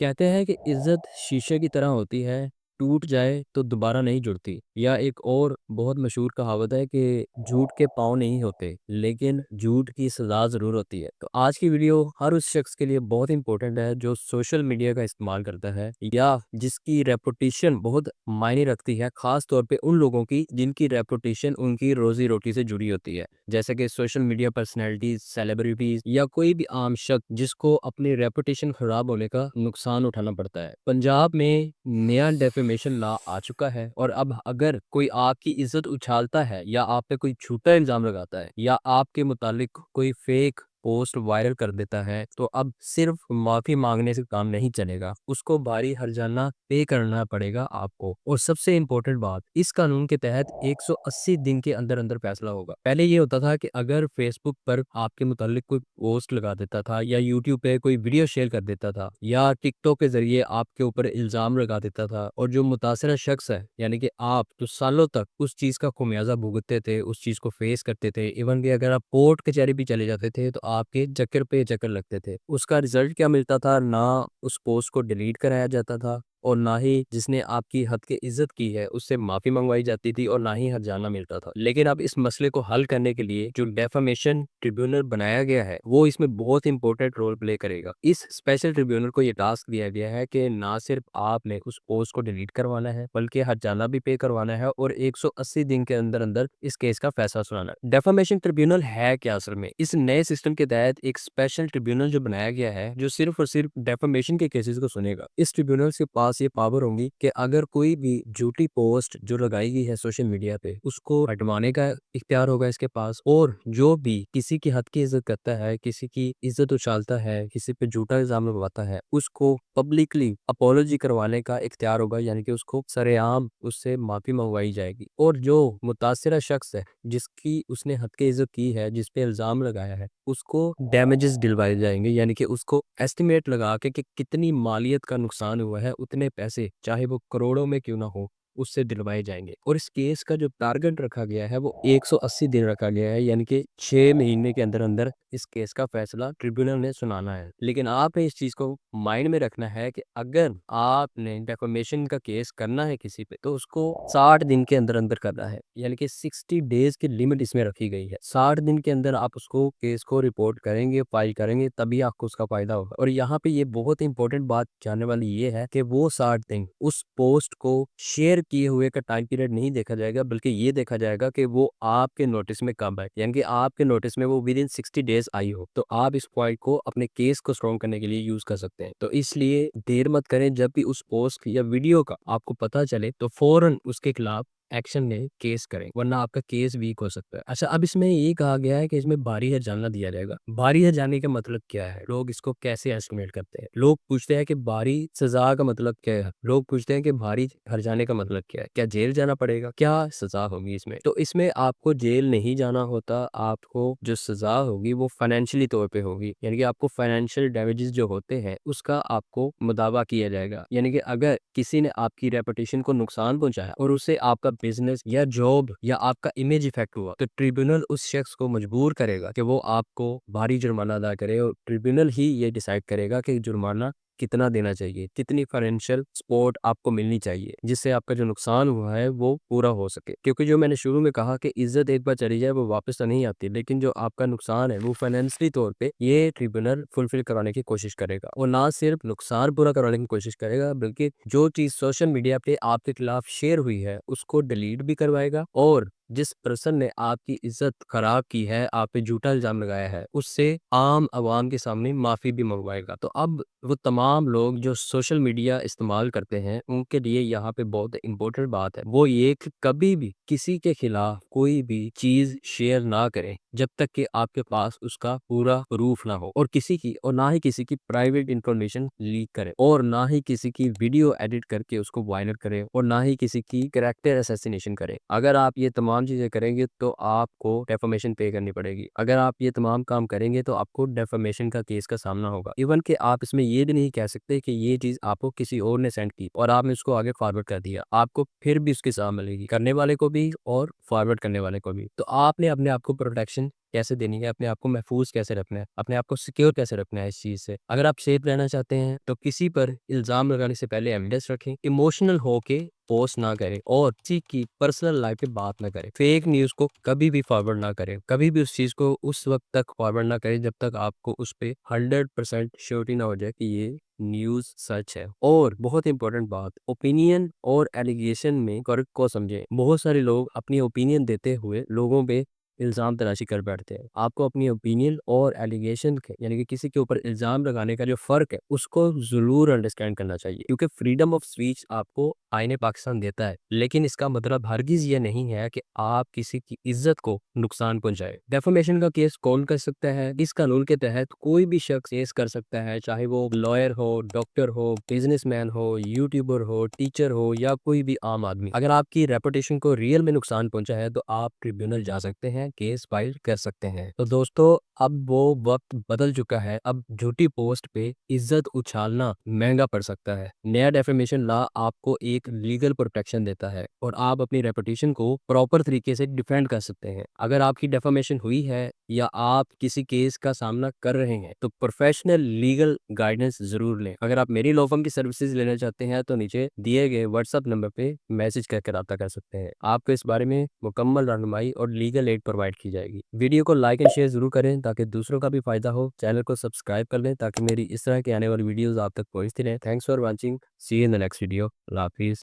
कहते हैं कि इज्जत शीशे की तरह होती है, टूट जाए तो दोबारा नहीं जुड़ती। या एक और बहुत मशहूर कहावत है कि झूठ के पाँव नहीं होते, लेकिन झूठ की सज़ा ज़रूर होती है। तो आज की वीडियो हर उस शख्स के लिए बहुत इंपॉर्टेंट है जो सोशल मीडिया का इस्तेमाल करता है या जिसकी रेपुटेशन बहुत मायने रखती है, ख़ास तौर पे उन लोगों की जिनकी रेपुटेशन उनकी रोज़ी-रोटी से जुड़ी होती है। जैसे कि सोशल मीडिया पर्सनैलिटीज़, सेलिब्रिटीज़ या कोई भी आम शख्स जिसको अपनी रेपुटेशन ख़राब होने का नुकसान उठाना पड़ता है। पंजाब में नया डेफेमेशन लॉ आ चुका है और अब अगर कोई आपकी इज़्ज़त उछालता है या आप पे कोई झूठा इल्ज़ाम लगाता है या आपके मुतालिक कोई फेक पोस्ट वायरल कर देता है, तो अब सिर्फ माफ़ी माँगने से काम नहीं चलेगा। उसको भारी हर्जाना पे करना पड़ेगा आपको। और सबसे इम्पोर्टेंट बात, इस कानून के तहत 180 दिन के अंदर-अंदर फैसला होगा। पहले ये होता था कि अगर फेसबुक पर आपके मुतालिक कोई पोस्ट लगा देता था या यूट्यूब पे कोई वीडियो शेयर कर देता था या टिकटॉक के ज़रिए आपके ऊपर इल्ज़ाम लगा देता था और जो मुतासिरा शख्स है, यानी कि आप, तो सालों तक उस चीज़ का ख़मियाज़ा भुगतते थे, उस चीज़ को फेस करते थे। इवन कि अगर आप कोर्ट कचहरी भी चले जाते थे, तो आपके चक्कर पे चक्कर लगते थे। उसका रिज़ल्ट क्या मिलता था? ना उस पोस्ट को डिलीट कराया जाता था और ना ही जिसने आपकी हद की इज़्ज़त की है, उससे माफ़ी मंगवाई जाती थी और ना ही हर्जाना मिलता था। लेकिन अब इस मसले को हल करने के लिए जो डेफामेशन ट्रिब्यूनल बनाया गया है, वो इसमें बहुत इंपॉर्टेंट रोल प्ले करेगा। इस स्पेशल ट्रिब्यूनल को ये टास्क दिया गया है कि ना सिर्फ आपने उस पोस्ट को डिलीट करवाना है, बल्कि हर्जाना भी पे करवाना है और 180 दिन के अंदर-अंदर इस केस का फैसला सुनाना है। डेफामेशन ट्रिब्यूनल है क्या असल में? इस नए सिस्टम के तहत एक स्पेशल ट्रिब्यूनल जो बनाया गया है, जो सिर्फ और सिर्फ डेफामेशन के केसेस को सुनेगा। इस ट्रिब्यूनल के पास ये पावर होंगी कि अगर कोई भी झूठी पोस्ट जो लगाई गई है सोशल मीडिया पे, उसको हटवाने का इख्तियार होगा इसके पास। और जो भी किसी की हद की इज्जत करता है, किसी की इज्जत उछालता है, किसी पे झूठा इल्जाम लगवाता है, उसको पब्लिकली अपॉलॉजी करवाने का इख्तियार होगा, यानी कि उसको सरेआम उससे माफी मंगवाई जाएगी। और जो मुतासिरा शख्स है, जिसकी उसने हद की इज्जत की है, जिस पे इल्जाम लगाया है, उसको डैमेजेस दिलवाए जाएंगे, यानी कि उसको एस्टिमेट लगा के कि कितनी मालियत का नुकसान हुआ है, उतने पैसे चाहे वो करोड़ों में क्यों ना हो, उससे दिलवाए जाएंगे। और इस केस का जो टारगेट रखा गया है वो 180 दिन रखा गया है, यानी कि 6 महीने के अंदर अंदर इस केस का फैसला ट्रिब्यूनल ने सुनाना है। लेकिन आपने इस चीज को माइंड में रखना है कि अगर आपने डेफेमेशन का केस करना है किसी पे, तो उसको 60 दिन के अंदर अंदर करना है, यानी कि 60 डेज की लिमिट इसमें रखी गई है। 60 दिन के अंदर आप उसको केस को रिपोर्ट करेंगे, फाइल करेंगे, तभी आपको उसका फायदा होगा। और यहाँ पे ये बहुत इंपॉर्टेंट बात जानने वाली ये है कि वो 60 दिन उस पोस्ट को शेयर किए हुए का टाइम पीरियड नहीं देखा जाएगा, बल्कि ये देखा जाएगा कि वो आपके नोटिस में कब है, यानी कि आपके नोटिस में वो विद इन 60 डेज आई हो, तो आप इस पॉइंट को अपने केस को स्ट्रॉन्ग करने के लिए यूज कर सकते हैं। तो इसलिए देर मत करें, जब भी उस पोस्ट या वीडियो का आपको पता चले तो फौरन उसके खिलाफ एक्शन लें, केस करें, वरना आपका केस वीक हो सकता है। अच्छा, अब इसमें ये कहा गया है कि इसमें बारी हर्जाना दिया जाएगा। बारी हर्जाने का मतलब क्या है? लोग इसको कैसे एस्टिमेट करते हैं? लोग पूछते हैं कि बारी सजा का मतलब क्या है? लोग पूछते हैं कि भारी हर्जाने का मतलब क्या है? क्या जेल जाना पड़ेगा? क्या सजा होगी इसमें? तो इसमें आपको जेल नहीं जाना होता, आपको जो सजा होगी वो फाइनेंशियली तौर पे होगी, यानी कि आपको फाइनेंशियल डैमेजेस जो होते हैं उसका आपको मुदावा किया जाएगा। यानी कि अगर किसी ने आपकी रेपुटेशन को नुकसान पहुंचाया और उससे आपका बिजनेस या जॉब या आपका इमेज इफेक्ट हुआ, तो ट्रिब्यूनल उस शख्स को मजबूर करेगा कि वो आपको भारी जुर्माना अदा करे और ट्रिब्यूनल ही ये डिसाइड करेगा कि जुर्माना कितना देना चाहिए, कितनी फाइनेंशियल सपोर्ट आपको मिलनी चाहिए, जिससे आपका जो नुकसान हुआ है वो पूरा हो सके। क्योंकि जो मैंने शुरू में कहा कि इज्जत एक बार चली जाए वो वापस तो नहीं आती, लेकिन जो आपका नुकसान है वो फाइनेंशियली तौर पे ये ट्रिब्यूनल फुलफिल कराने की कोशिश करेगा। और ना सिर्फ नुकसान पूरा करवाने की कोशिश करेगा, बल्कि जो चीज सोशल मीडिया पे आपके खिलाफ शेयर हुई है उसको डिलीट भी करवाएगा और जिस पर्सन ने आपकी इज्जत खराब की है, आप पे झूठा इल्जाम लगाया है, उससे आम आवाम के सामने माफी भी मंगवाएगा। तो अब वो तमाम लोग जो सोशल मीडिया इस्तेमाल करते हैं, उनके लिए यहाँ पे बहुत इंपॉर्टेंट बात है, वो ये कि कभी भी किसी के खिलाफ कोई भी चीज शेयर ना करें जब तक कि आपके पास उसका पूरा प्रूफ ना हो, और किसी की और ना ही किसी की प्राइवेट इंफॉर्मेशन लीक करें, और ना ही किसी की वीडियो एडिट करके उसको वायरल करें, और ना ही किसी की कैरेक्टर असैसिनेशन करें। अगर आप ये तमाम चीजें करेंगे तो आपको डेफेमेशन पे करनी पड़ेगी। अगर आप ये तमाम काम करेंगे तो आपको डेफेमेशन का केस का सामना होगा। इवन कि आप इसमें ये भी नहीं कह सकते कि ये चीज आपको किसी और ने सेंड की और आपने उसको आगे फॉरवर्ड कर दिया, आपको फिर भी उसकी सजा मिलेगी, करने वाले को भी और फॉरवर्ड करने वाले को भी। तो आपने अपने आप को प्रोटेक्शन कैसे देनी है, अपने आप को महफूज कैसे रखना है, अपने आप को सिक्योर कैसे रखना है इस चीज़ से। अगर आप सेफ रहना चाहते हैं तो किसी पर इल्ज़ाम लगाने से पहले एविडेंस रखें, इमोशनल होके पोस्ट ना करें और किसी की पर्सनल लाइफ पे बात ना करें। फेक न्यूज़ को कभी भी फॉरवर्ड ना करें, कभी भी उस चीज़ को उस वक़्त तक फॉरवर्ड ना करें जब तक आपको उस पे 100% श्योरिटी ना हो जाए कि ये न्यूज़ सच है। और बहुत इंपॉर्टेंट बात, ओपिनियन और एलिगेशन में फ़र्क को समझें। बहुत सारे लोग अपनी ओपिनियन देते हुए लोगों पे इल्ज़ाम तराशी कर बैठते हैं। आपको अपनी ओपिनियन और एलिगेशन के यानी कि किसी के ऊपर इल्ज़ाम लगाने का जो फ़र्क है, उसको ज़रूर अंडरस्टैंड करना चाहिए, क्योंकि फ्रीडम ऑफ स्पीच आपको आईने पाकिस्तान देता है, लेकिन इसका मतलब हरगिज़ ये नहीं है कि आप किसी की इज़्ज़त को नुकसान पहुँचाएँ। डेफेमेशन का केस कौन कर सकता है? इस कानून के तहत कोई भी शख्स केस कर सकता है, चाहे वो लॉयर हो, डॉक्टर हो, बिज़नेसमैन हो, यूट्यूबर हो, टीचर हो या कोई भी आम आदमी। अगर आपकी रेपुटेशन को रियल में नुकसान पहुँचा है, तो आप ट्रिब्यूनल जा सकते हैं, केस फाइल कर सकते हैं। तो दोस्तों, अब वो वक़्त बदल चुका है, अब झूठी पोस्ट पे इज़्ज़त उछालना महँगा पड़ सकता है। नया डेफेमेशन लॉ आपको एक लीगल प्रोटेक्शन देता है और आप अपनी रेपुटेशन को प्रॉपर तरीके से डिफेंड कर सकते हैं। अगर आपकी डेफेमेशन हुई है या आप किसी केस का सामना कर रहे हैं, तो प्रोफेशनल लीगल गाइडेंस ज़रूर लें। अगर आप मेरी लॉ फर्म की सर्विसेज लेना चाहते हैं, तो नीचे दिए गए व्हाट्सएप नंबर पे मैसेज करके राब्ता कर सकते हैं। आपको इस बारे में मुकम्मल रहनुमाई और लीगल एड प्रोवाइड की जाएगी। वीडियो को लाइक एंड शेयर ज़रूर करें ताकि दूसरों का भी फ़ायदा हो। चैनल को सब्सक्राइब कर लें ताकि मेरी इस तरह की आने वाली वीडियोज़ आप तक पहुँचती रहें। Thanks for watching. See you in the next video. अल्लाह हाफ़िज़।